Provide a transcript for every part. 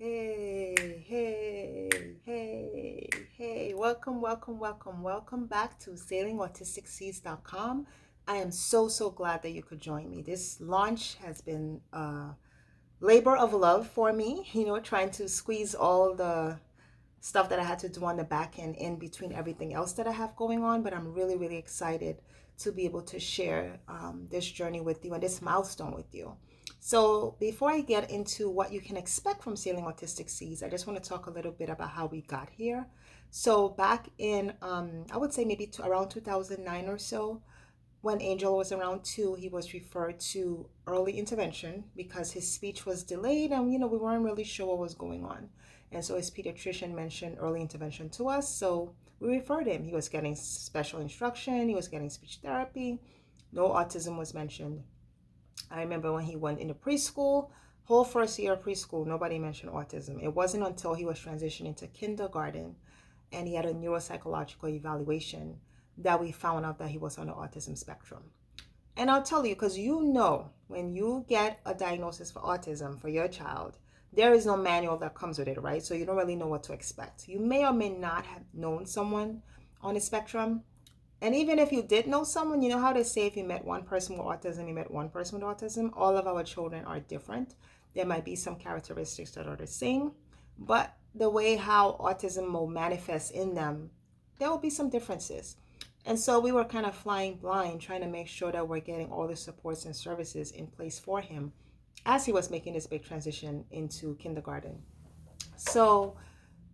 Hey, hey, hey, hey. Welcome back to sailingautisticseas.com. I am so glad that you could join me. This launch has been a labor of love for me, trying to squeeze all the stuff that I had to do on the back end in between everything else that I have going on. But I'm really excited to be able to share this journey with you and this milestone with you. So before I get into what you can expect from Sailing Autistic Seas, I just want to talk a little bit about how we got here. So back in, I would say maybe around 2009 or so, when Angel was around 2, he was referred to early intervention because his speech was delayed and, we weren't really sure what was going on. And so his pediatrician mentioned early intervention to us. So we referred him. He was getting special instruction. He was getting speech therapy. No autism was mentioned. I remember when he went into preschool, whole first year of preschool, nobody mentioned autism. It wasn't until he was transitioning to kindergarten and he had a neuropsychological evaluation that we found out that he was on the autism spectrum. And I'll tell you, because when you get a diagnosis for autism for your child, there is no manual that comes with it, right? So you don't really know what to expect. You may or may not have known someone on the spectrum. And even if you did know someone, you know how they say if you met one person with autism, you met one person with autism? All of our children are different. There might be some characteristics that are the same, but the way how autism will manifest in them, there will be some differences. And so we were kind of flying blind, trying to make sure that we're getting all the supports and services in place for him as he was making this big transition into kindergarten. So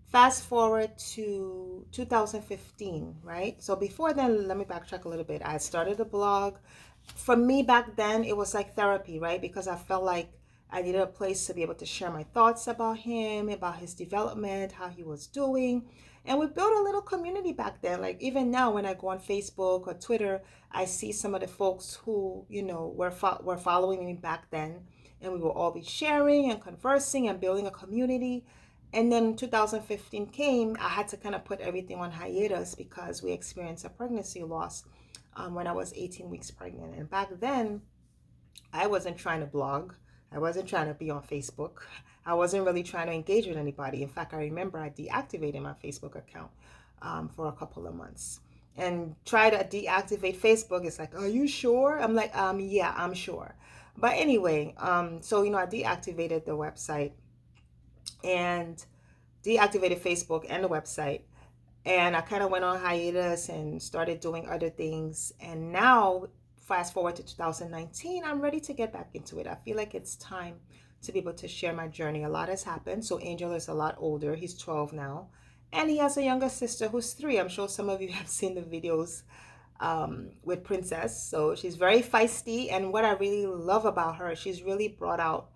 fast forward to 2015, right? So before then, let me backtrack a little bit. I started a blog. For me back then, it was like therapy, right? Because I felt like I needed a place to be able to share my thoughts about him, about his development, how he was doing. And we built a little community back then. Like even now, when I go on Facebook or Twitter, I see some of the folks who, were following me back then. And we will all be sharing and conversing and building a community. And then 2015 came, I had to kind of put everything on hiatus because we experienced a pregnancy loss when I was 18 weeks pregnant. And back then, I wasn't trying to blog. I wasn't trying to be on Facebook. I wasn't really trying to engage with anybody. In fact, I remember I deactivated my Facebook account for a couple of months. And try to deactivate Facebook. It's like, are you sure? I'm like, yeah, I'm sure. But anyway, so I deactivated the website and deactivated Facebook and the website. And I kind of went on hiatus and started doing other things. And now, fast forward to 2019, I'm ready to get back into it. I feel like it's time to be able to share my journey. A lot has happened. So Angel is a lot older. He's 12 now. And he has a younger sister who's 3. I'm sure some of you have seen the videos with Princess. So she's very feisty. And what I really love about her, she's really brought out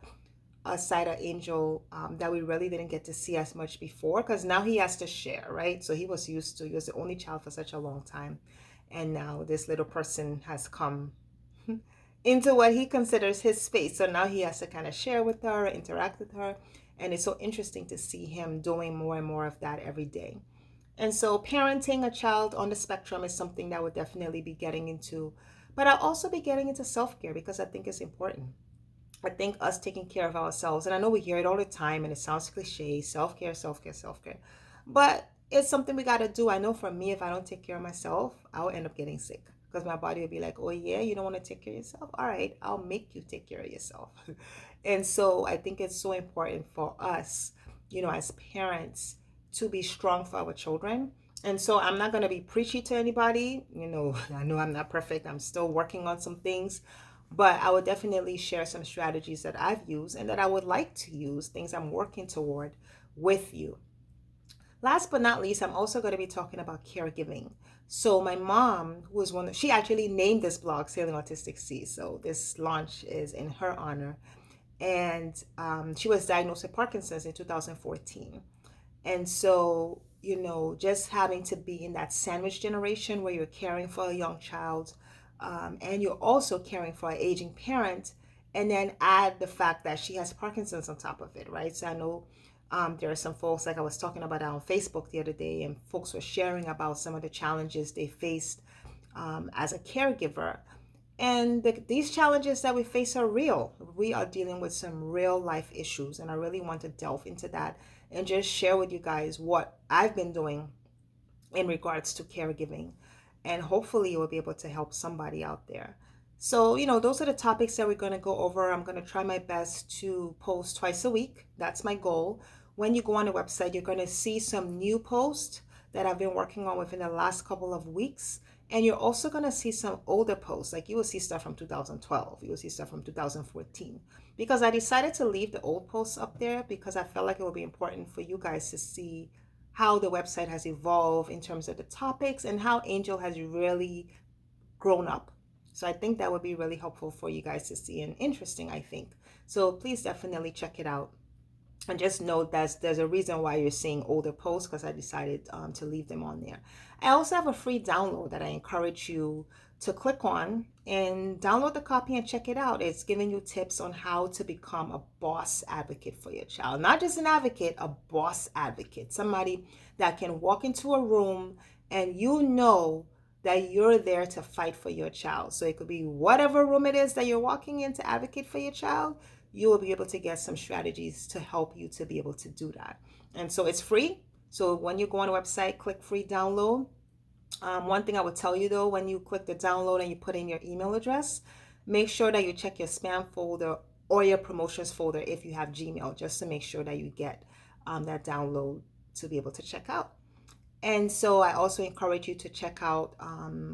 a side of Angel that we really didn't get to see as much before, because now he has to share, right? So he was the only child for such a long time. And now this little person has come into what he considers his space. So now he has to kind of share with her, interact with her. And it's so interesting to see him doing more and more of that every day. And so parenting a child on the spectrum is something that I would definitely be getting into. But I'll also be getting into self-care because I think it's important. I think us taking care of ourselves, and I know we hear it all the time and it sounds cliche, self-care, self-care, self-care. But it's something we got to do. I know for me, if I don't take care of myself, I'll end up getting sick because my body will be like, oh yeah, you don't want to take care of yourself? All right, I'll make you take care of yourself. And so I think it's so important for us, as parents to be strong for our children. And so I'm not going to be preachy to anybody. I know I'm not perfect. I'm still working on some things. But I would definitely share some strategies that I've used and that I would like to use, things I'm working toward with you. Last but not least, I'm also going to be talking about caregiving. So my mom, who was she actually named this blog Sailing Autistic Sea. So this launch is in her honor. And she was diagnosed with Parkinson's in 2014. And so, just having to be in that sandwich generation where you're caring for a young child, and you're also caring for an aging parent, and then add the fact that she has Parkinson's on top of it, right? So I know there are some folks, like I was talking about on Facebook the other day, and folks were sharing about some of the challenges they faced as a caregiver. And these challenges that we face are real. We are dealing with some real life issues, and I really want to delve into that and just share with you guys what I've been doing in regards to caregiving. And hopefully, you will be able to help somebody out there. So, those are the topics that we're going to go over. I'm going to try my best to post twice a week. That's my goal. When you go on the website, you're going to see some new posts that I've been working on within the last couple of weeks. And you're also going to see some older posts. Like you will see stuff from 2012, you will see stuff from 2014. Because I decided to leave the old posts up there because I felt like it would be important for you guys to see how the website has evolved in terms of the topics and how Angel has really grown up. So I think that would be really helpful for you guys to see and interesting, I think. So please definitely check it out. And just know that there's a reason why you're seeing older posts because I decided to leave them on there. I also have a free download that I encourage you to click on and download the copy and check it out. It's giving you tips on how to become a boss advocate for your child. Not just an advocate, a boss advocate. Somebody that can walk into a room and that you're there to fight for your child. So it could be whatever room it is that you're walking in to advocate for your child, you will be able to get some strategies to help you to be able to do that. And so it's free. So when you go on the website, click free download. One thing I would tell you though, when you click the download and you put in your email address, make sure that you check your spam folder or your promotions folder if you have Gmail, just to make sure that you get that download to be able to check out. And so I also encourage you to check out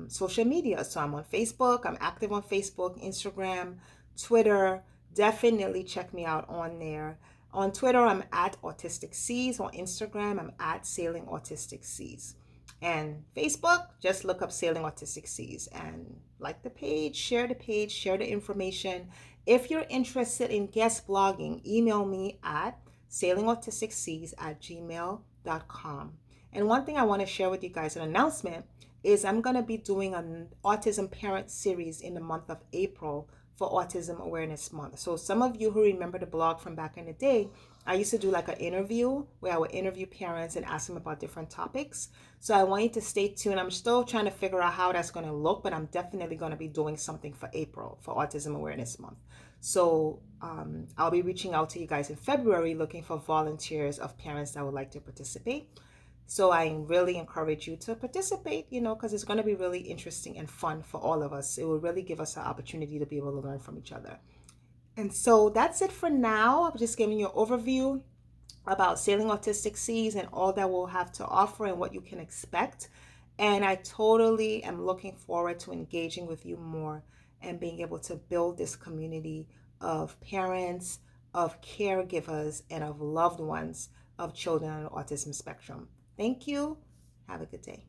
social media. So I'm on Facebook. I'm active on Facebook, Instagram, Twitter. Definitely check me out on there. On Twitter, I'm at Autistic Seas. On Instagram, I'm at Sailing Autistic Seas. And Facebook, just look up Sailing Autistic Seas and like the page, share the information. If you're interested in guest blogging, email me at sailingautisticseas@gmail.com. And one thing I want to share with you guys, an announcement, is I'm going to be doing an autism parent series in the month of April for Autism Awareness Month. So some of you who remember the blog from back in the day, I used to do like an interview where I would interview parents and ask them about different topics. So I want you to stay tuned. I'm still trying to figure out how that's going to look, but I'm definitely going to be doing something for April for Autism Awareness Month. So I'll be reaching out to you guys in February looking for volunteers of parents that would like to participate. So I really encourage you to participate, because it's going to be really interesting and fun for all of us. It will really give us an opportunity to be able to learn from each other. And so that's it for now. I'm just giving you an overview about Sailing Autistic Seas and all that we'll have to offer and what you can expect. And I totally am looking forward to engaging with you more and being able to build this community of parents, of caregivers, and of loved ones of children on the autism spectrum. Thank you. Have a good day.